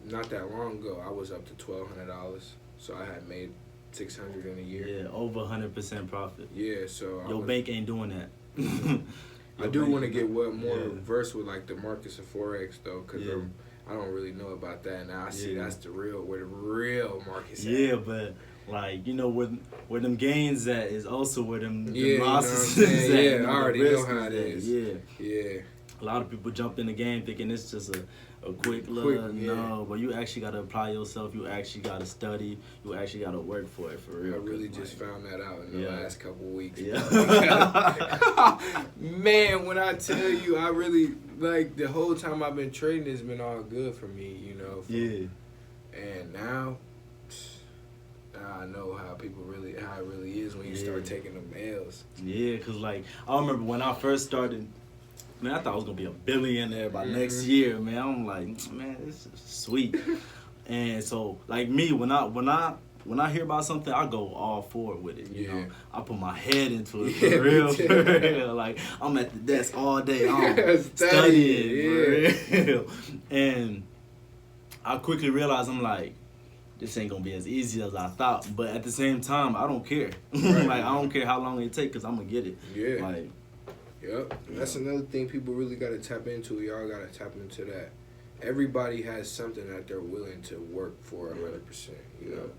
not that long ago, I was up to $1,200. So I had made $600 in a year. Yeah, over 100% profit. Yeah, so your bank ain't doing that. I do want to get more versed with like the markets and forex though, because I don't really know about that now. I see that's where the real market's at. Yeah, but like, you know, where them gains at is also where them losses is at. Yeah, I already know how it is. Yeah. A lot of people jump in the game thinking it's just a quick look. No, but you actually got to apply yourself. You actually got to study. You actually got to work for it, for real. I really just found that out in the last couple of weeks. Man, when I tell you, I really, like, the whole time I've been trading, it's been all good for me, you know. And now, I know how it really is when you start taking them L's. Yeah, because, like, I remember when I first started, man, I thought I was going to be a billionaire by next year, man. I'm like, man, this is sweet. And so, like me, when I hear about something, I go all for it with it, you know. I put my head into it, for real. Like, I'm at the desk all day, I'm studying, for real. And I quickly realized, I'm like, this ain't gonna be as easy as I thought. But at the same time, I don't care. Right. Like, I don't care how long it take, because I'm gonna get it. Yeah. Like, yep. And that's another thing people really got to tap into. Y'all got to tap into that. Everybody has something that they're willing to work for 100%. You know,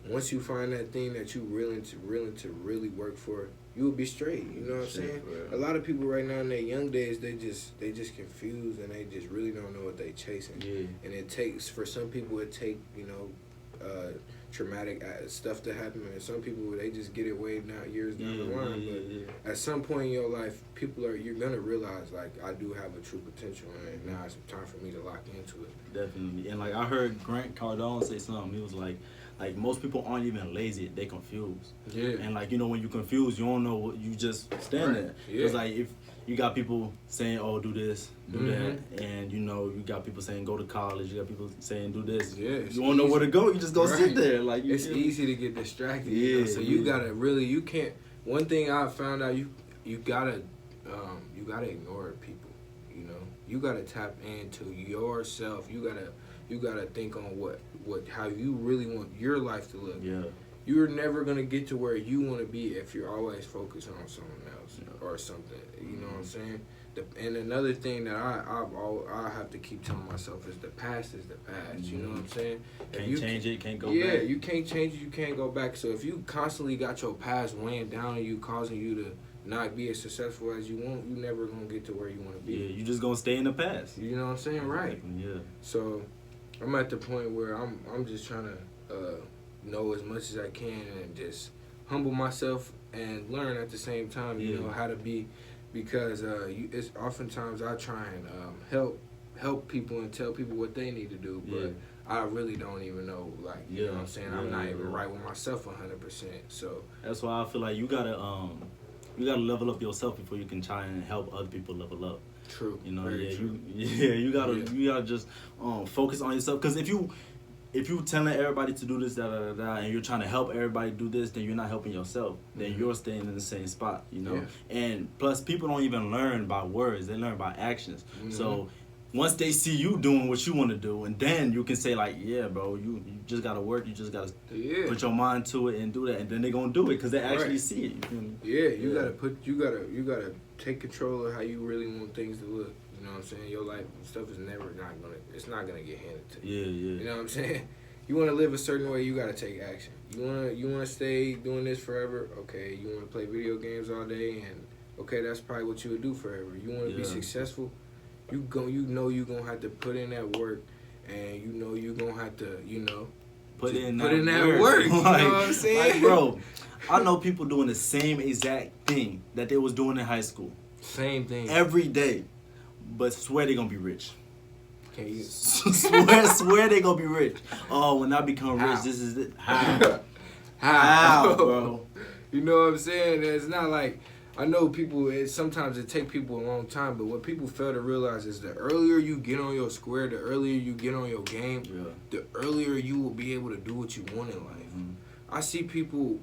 once you find that thing that you willing to really work for, you will be straight. You know what I'm saying? A lot of people right now in their young days, they just confused, and they just really don't know what they chasing. yeah. And it takes, for some people, traumatic stuff to happen, and some people, they just get it way down, years down the line. But at some point in your life, you're gonna realize, like, I do have a true potential, and now it's time for me to lock into it. Definitely. And like, I heard Grant Cardone say something. He was like most people aren't even lazy, they confused. Yeah. And like, you know, when you confused, you don't know what, you just stand there. Yeah. It's like, if you got people saying, oh, do this, do that, and you know, you got people saying go to college, you got people saying do this. Yeah, you don't know where to go, you just go sit there. Like, it's easy to get distracted. Yeah. You know? So you gotta really, you can't. One thing I found out, you gotta ignore people. You know, you gotta tap into yourself. You gotta think on how you really want your life to look. Yeah. You're never gonna get to where you want to be if you're always focused on someone else or something. You know what I'm saying? And another thing that I have to keep telling myself is the past is the past. You know what I'm saying? Can't change it, can't go back. Yeah, you can't change it, you can't go back. So if you constantly got your past weighing down on you, causing you to not be as successful as you want, you never gonna get to where you want to be. Yeah, you just gonna stay in the past. You know what I'm saying? Right. Yeah. So I'm at the point where I'm just trying to know as much as I can and just humble myself and learn at the same time. You know how to be, because it's oftentimes I try and help people and tell people what they need to do, but I really don't even know. Like, you know what I'm saying? I'm not even right with myself 100%. So that's why I feel like you gotta level up yourself before you can try and help other people level up. True. You know, true. you gotta just focus on yourself, because if you telling everybody to do this, and you're trying to help everybody do this, then you're not helping yourself. Then you're staying in the same spot, you know. And plus, people don't even learn by words; they learn by actions. So once they see you doing what you want to do, and then you can say like, yeah, bro, you just gotta work, you just gotta put your mind to it and do that, and then they're gonna do it because they actually see it. You feel me? You gotta take control of how you really want things to look. You know what I'm saying? Your life and stuff is it's not gonna get handed to you. You know what I'm saying? You want to live a certain way, you gotta take action. You wanna stay doing this forever? Okay. You wanna play video games all day, and okay, that's probably what you would do forever. You wanna be successful? You know you're gonna have to put in that work, and you know you're gonna have to, put in that work. You know what I'm saying? Like, bro, I know people doing the same exact thing that they was doing in high school. Same thing. Every day. But swear they gonna be rich. Can you swear they gonna be rich. Oh, when I become rich, this is it. How, bro? You know what I'm saying? It's not like, I know people, sometimes it take people a long time, but what people fail to realize is the earlier you get on your square, the earlier you get on your game, the earlier you will be able to do what you want in life. I see people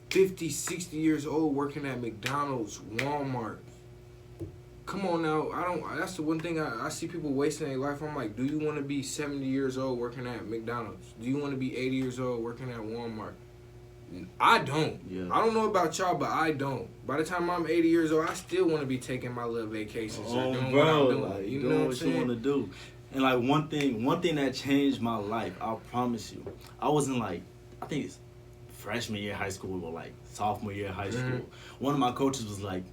50, 60 years old working at McDonald's, Walmart. Come on now, that's the one thing I see people wasting their life. I'm like, do you want to be 70 years old working at McDonald's? Do you want to be 80 years old working at Walmart? I don't. I don't know about y'all, but I don't. By the time I'm 80 years old, I still want to be taking my little vacations or doing what I'm doing. Like, you know what I'm saying? You want to do. And like one thing that changed my life, I promise you. I wasn't like, I think it's freshman year of high school or like sophomore year of high school. One of my coaches was like,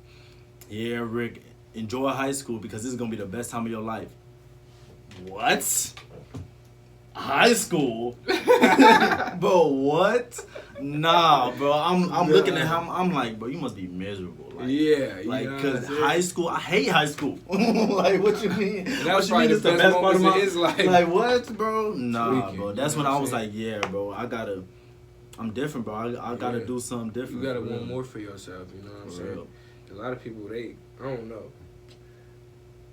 yeah, Rick, enjoy high school because this is going to be the best time of your life. What? High school? Bro, what? Nah, bro. I'm looking at him. I'm like, bro, you must be miserable. Like, because high school, I hate high school. Like, what you mean? That's probably the best part of his life. Like, what, bro? Nah, Tweaking, bro. That's when I was like, yeah, bro, I'm different, bro. I gotta do something different. You gotta want more for yourself, you know what I'm saying? A lot of people, I don't know.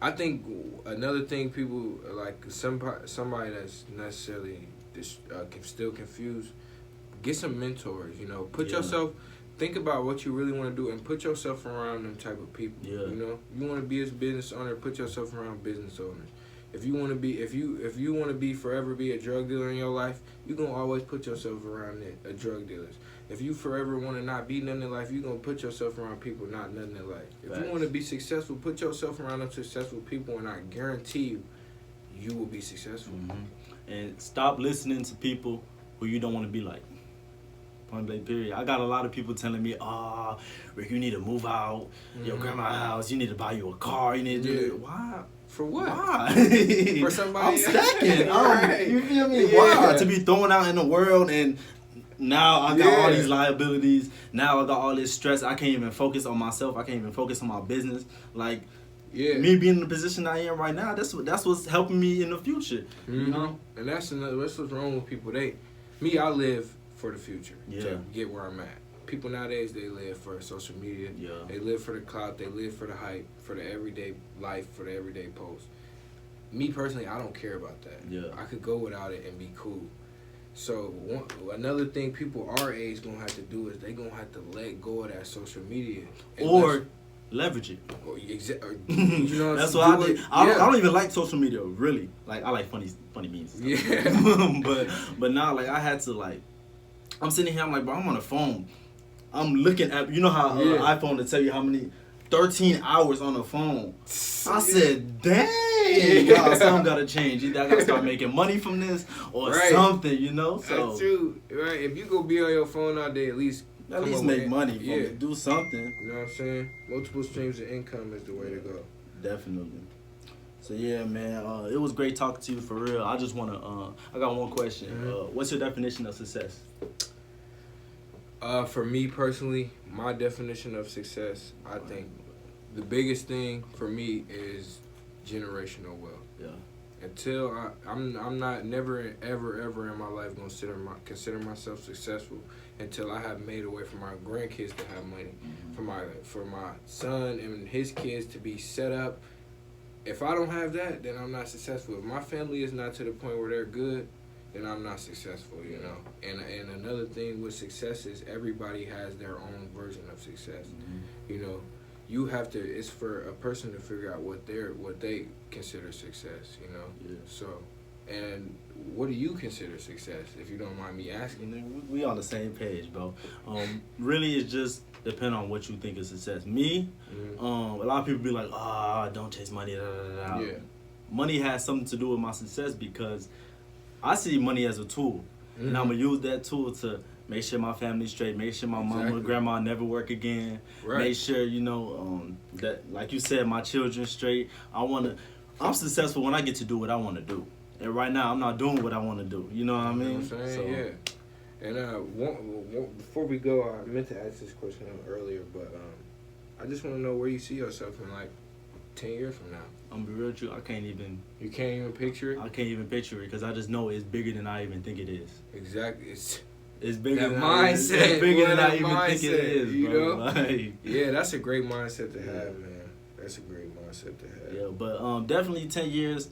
I think another thing people, like somebody that's necessarily still confused, get some mentors, Put yourself, think about what you really want to do and put yourself around them type of people, You know? You want to be a business owner, put yourself around business owners. If you want to be, if you want to be forever be a drug dealer in your life, you gonna always put yourself around a drug dealers. If you forever want to not be nothing in life, you gonna put yourself around people not nothing in life. If you want to be successful, put yourself around them successful people, and I guarantee you will be successful. And stop listening to people who you don't want to be like. Point blank period. I got a lot of people telling me, Rick, you need to move out your grandma's house. You need to buy you a car. You need to do it. Why? For what? Why? For somebody I'm stacking. Right. You feel me? Yeah. Why? To be thrown out in the world, and now I got all these liabilities. Now I got all this stress. I can't even focus on myself. I can't even focus on my business. Like, me being in the position I am right now, that's what's helping me in the future. You know? And that's what's wrong with people. I live for the future to get where I'm at. People nowadays, they live for social media. Yeah. They live for the clout. They live for the hype, for the everyday life, for the everyday post. Me personally, I don't care about that. Yeah. I could go without it and be cool. So another thing people our age gonna have to do is they gonna have to let go of that social media or leverage it. You know, that's what I did. I don't even like social media really. Like I like funny memes. Yeah. but now like I had to like. I'm sitting here. I'm like, bro, I'm on the phone. I'm looking at, you know how iPhone to tell you how many 13 hours on the phone. I said, dang, God, something gotta change. Either I gotta start making money from this or something, you know. So that's true, right? If you go be on your phone all day, at least make money. From it. Do something. You know what I'm saying? Multiple streams of income is the way to go. Definitely. So yeah, man, it was great talking to you for real. I just wanna, I got one question. What's your definition of success? For me personally, my definition of success, I think the biggest thing for me is generational wealth. Yeah. Until I'm not never ever in my life gonna consider myself successful until I have made a way for my grandkids to have money, for my son and his kids to be set up. If I don't have that, then I'm not successful. If my family is not to the point where they're good, then I'm not successful, you know. And another thing with success is everybody has their own version of success. You know, you have to. It's for a person to figure out what they consider success. You know. Yeah. So, and what do you consider success? If you don't mind me asking. You know, we on the same page, bro. Really, it just depends on what you think is success. Me, a lot of people be like, don't chase money. Da, da, da. Yeah. Money has something to do with my success because I see money as a tool, and I'm gonna use that tool to make sure my family's straight, make sure my mama and grandma never work again, make sure, you know, that, like you said, my children straight. I'm successful when I get to do what I want to do, and right now I'm not doing what I want to do. You know what I mean? You know what I'm saying? Yeah. And before we go, I meant to ask this question earlier, but I just want to know where you see yourself in like 10 years from now. I'm gonna be real with you. I can't even. You can't even picture it? I can't even picture it because I just know it's bigger than I even think it is. Exactly. It's bigger than mindset. It's bigger than I even think it is, you bro. Know? Like, yeah, that's a great mindset to have, man. That's a great mindset to have. Yeah, but definitely 10 years,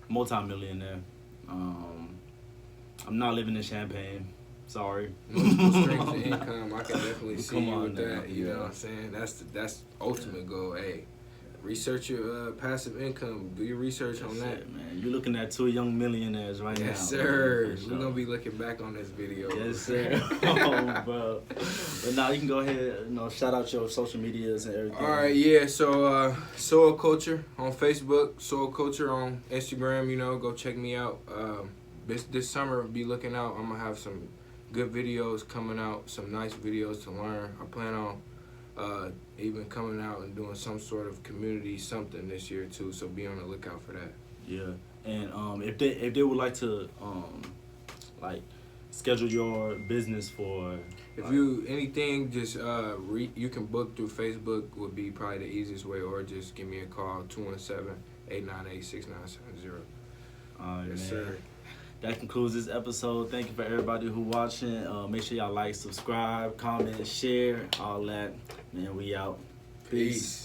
multi-millionaire. I'm not living in Champagne. Sorry. Multiple streams of income. I can definitely see you with that. You know what I'm saying? That's the ultimate goal. Hey. Research your passive income. Do your research on that. Man. You're looking at 2 young millionaires right now. Yes, sir. We're going to be looking back on this video. Yes, sir. Oh, bro. But now you can go ahead and shout out your social medias and everything. All right, yeah. So, Soul Culture on Facebook, Soul Culture on Instagram. You know, go check me out. This summer, be looking out. I'm going to have some good videos coming out, some nice videos to learn. I plan on even coming out and doing some sort of community something this year too, so be on the lookout for that. Yeah, and if they would like to like schedule your business for anything, just you can book through Facebook would be probably the easiest way, or just give me a call 217-898-6970. Yes, sir. That concludes this episode. Thank you for everybody who watching. Make sure y'all like, subscribe, comment, share, all that. Man, we out. Peace.